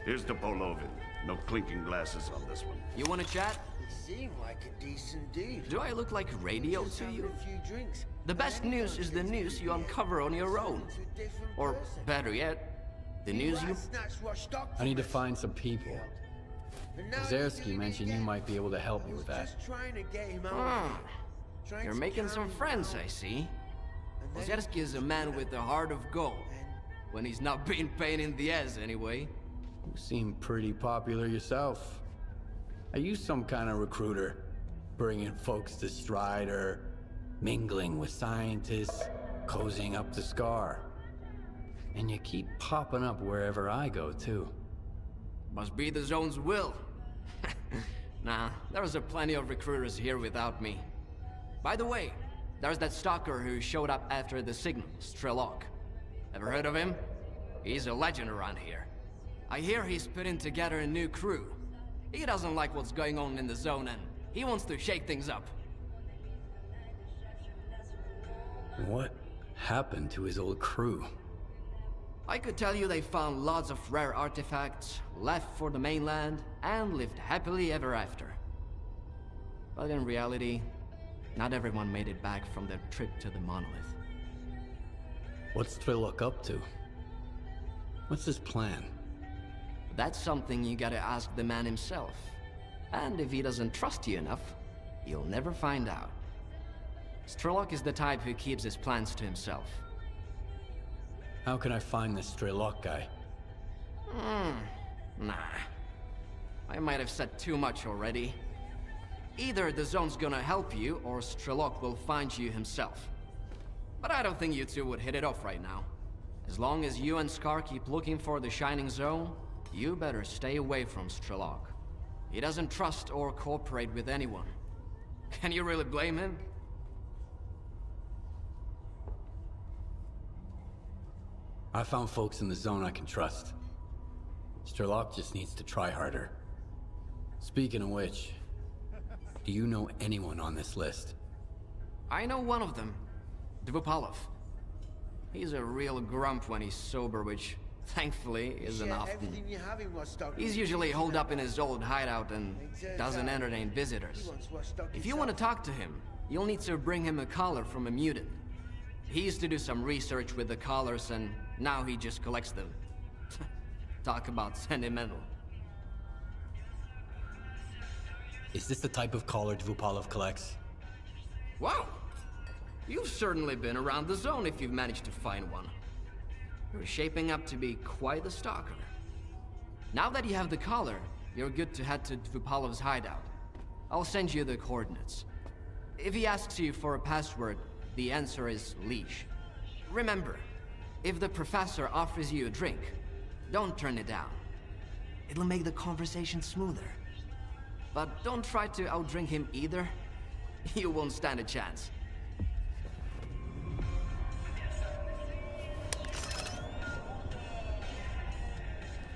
Here's Dvupalova. No clinking glasses on this one. You wanna chat? He seemed like a decent dude. Do I look like radio Just to having you? a few drinks. The best news is the news you uncover on your own. Or, better yet, the news you... I need to find some people. S.T.A.L.K.E.R mentioned you might be able to help me with that. You're making some friends, I see. S.T.A.L.K.E.R is a man with a heart of gold. When he's not being pain in the ass, anyway. You seem pretty popular yourself. Are you some kind of recruiter? Bringing folks to Strider, mingling with scientists, cozying up to S.T.A.L.K.E.R. And you keep popping up wherever I go, too. Must be the zone's will. Nah, there's a plenty of recruiters here without me. By the way, there's that stalker who showed up after the signal, S.T.A.L.K.E.R. Ever heard of him? He's a legend around here. I hear he's putting together a new crew. He doesn't like what's going on in the zone and he wants to shake things up. What happened to his old crew? I could tell you they found lots of rare artifacts, left for the mainland, and lived happily ever after. But in reality, not everyone made it back from their trip to the monolith. What's S.T.A.L.K.E.R up to? What's his plan? That's something you gotta ask the man himself. And if he doesn't trust you enough, you'll never find out. S.T.A.L.K.E.R is the type who keeps his plans to himself. How can I find this S.T.A.L.K.E.R guy? Nah. I might have said too much already. Either the zone's gonna help you, or S.T.A.L.K.E.R will find you himself. But I don't think you two would hit it off right now. As long as you and S.T.A.L.K.E.R keep looking for the Shining Zone, you better stay away from S.T.A.L.K.E.R. He doesn't trust or cooperate with anyone. Can you really blame him? I found folks in the zone I can trust. S.T.A.L.K.E.R just needs to try harder. Speaking of which, do you know anyone on this list? I know one of them, Dvupalova. He's a real grump when he's sober, which, thankfully, isn't often. He's usually holed up in his old hideout and doesn't entertain visitors. If you want to talk to him, you'll need to bring him a collar from a mutant. He used to do some research with the collars, and now he just collects them. Talk about sentimental. Is this the type of collar Dvupalova collects? Wow! You've certainly been around the zone if you've managed to find one. You're shaping up to be quite a stalker. Now that you have the collar, you're good to head to Dvupalova's hideout. I'll send you the coordinates. If he asks you for a password, the answer is leash. Remember, if the professor offers you a drink, don't turn it down. It'll make the conversation smoother. But don't try to outdrink him either. You won't stand a chance.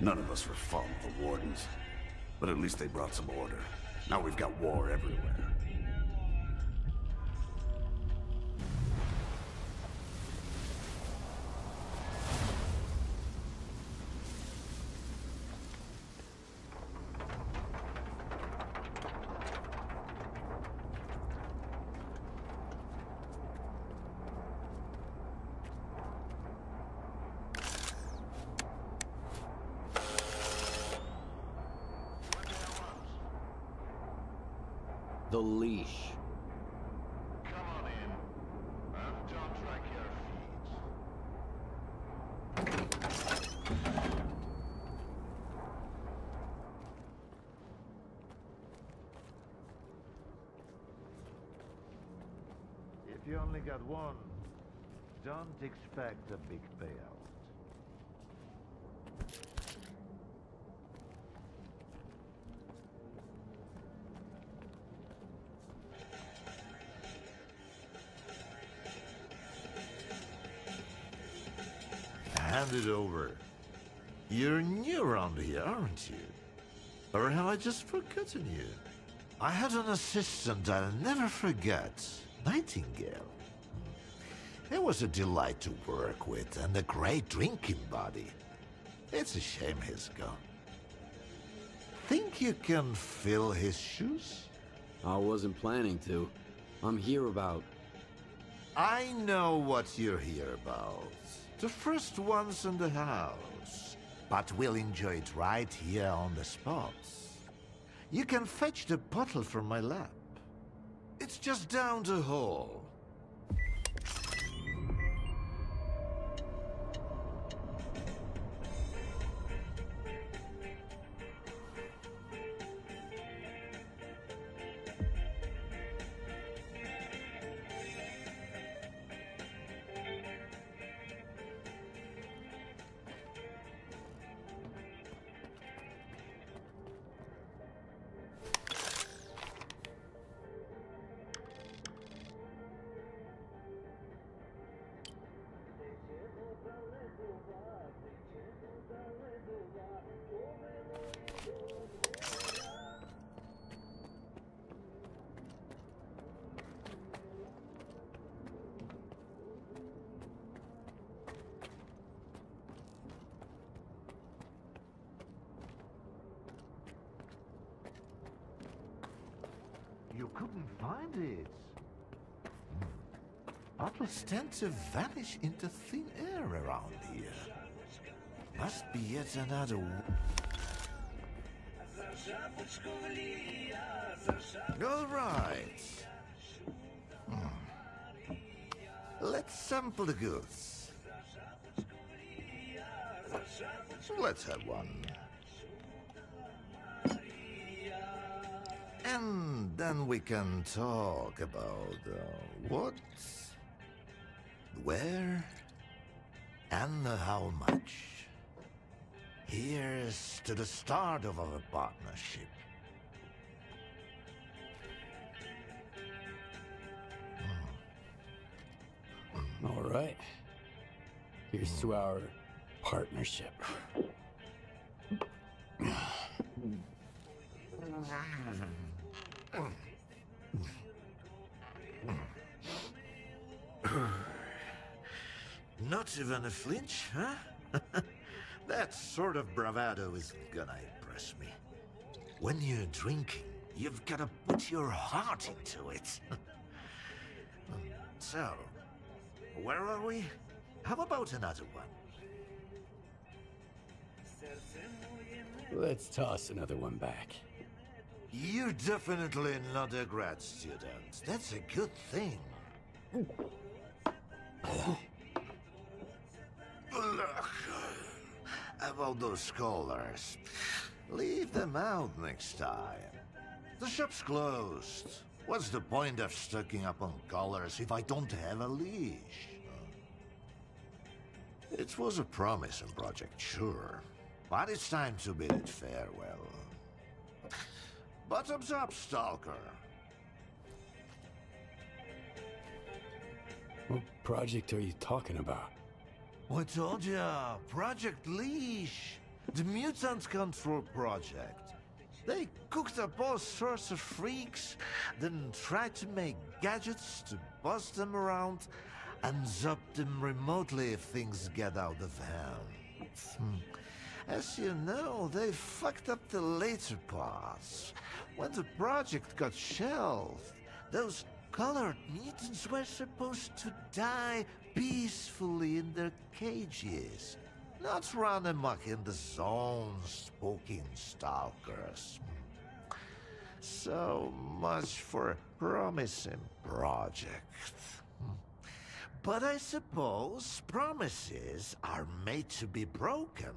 None of us were following the Wardens. But at least they brought some order. Now we've got war everywhere. The leash. Come on in, and don't drag your feet. If you only got one, don't expect a big payout. Hand it over. You're new around here, aren't you? Or have I just forgotten you? I had an assistant I'll never forget, Nightingale. It was a delight to work with and a great drinking buddy. It's a shame he's gone. think you can fill his shoes? I wasn't planning to. I'm here about... I know what you're here about. The first ones in the house. But we'll enjoy it right here on the spot. You can fetch the bottle from my lab. It's just down the hall. You couldn't find it. Bottles tend to vanish into thin air around here. Must be yet another... All right. Let's sample the goods. Let's have one. And then we can talk about what, where, and how much. Here's to the start of our partnership. All right. Here's to our partnership. Not even a flinch, huh? That sort of bravado isn't gonna impress me. When you're drinking, you've gotta put your heart into it. So, where are we? How about another one? Let's toss another one back. You're definitely not a grad student. That's a good thing. Look, about those scholars. Leave them out next time. The shop's closed. What's the point of stocking up on collars if I don't have a leash? It was a promising project, sure. But it's time to bid it farewell. Bottoms up, Stalker. What project are you talking about? I told ya, Project Leash. The Mutants Control Project. They cooked up all sorts of freaks, then tried to make gadgets to bust them around and zap them remotely if things get out of hand. As you know, they fucked up the later parts. When the project got shelved, those colored mutants were supposed to die peacefully in their cages, not run amok in the zone spooking stalkers. So much for a promising project. But I suppose promises are made to be broken.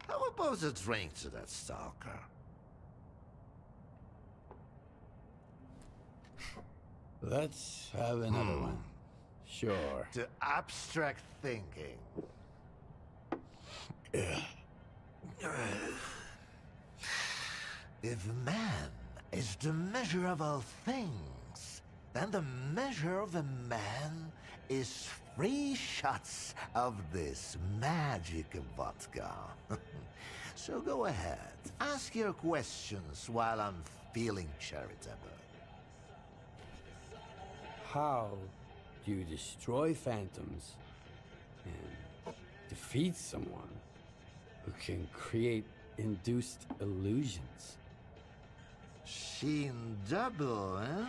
How about a drink to that stalker? Let's have another one. Sure. To abstract thinking. If man is the measure of all things, then the measure of a man is 3 shots of this magic vodka. So go ahead, ask your questions while I'm feeling charitable. How do you destroy phantoms and defeat someone who can create induced illusions. Seen double, eh?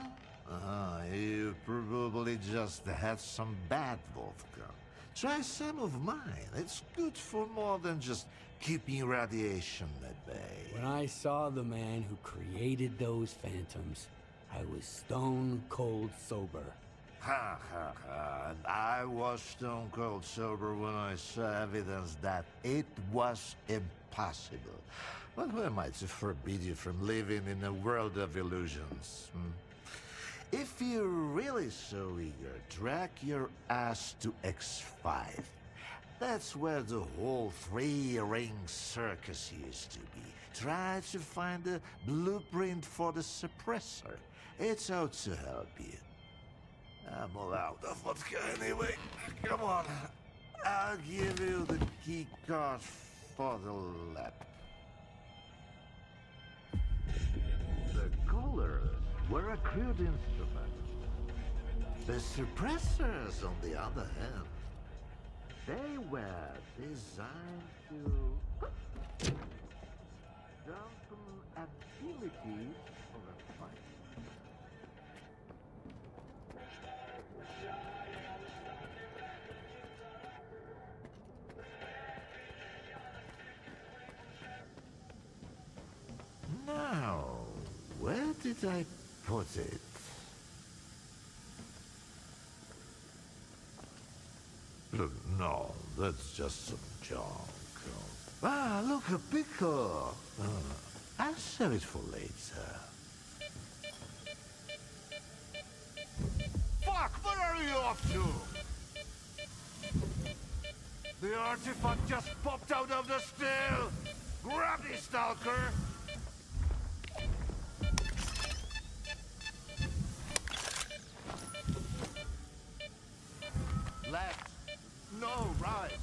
You probably just had some bad vodka. Try some of mine. It's good for more than just keeping radiation at bay. When I saw the man who created those phantoms, I was stone cold sober. Ha ha ha. And I was stone cold sober when I saw evidence that it was impossible. But who am I to forbid you from living in a world of illusions? If you're really so eager, drag your ass to X5. That's where the whole three-ring circus used to be. Try to find a blueprint for the suppressor. It's out to help you. I'm all out of vodka anyway. Come on. I'll give you the key card for the lab. The colors were a crude instrument. The suppressors, on the other hand, they were designed to dampen abilities of a fight. Now, where did I put it? Look, no, that's just some junk. Ah, look, a pickle. I'll save it for later. Fuck, where are you off to? The artifact just popped out of the still. Grab it, Stalker. Left. No, right.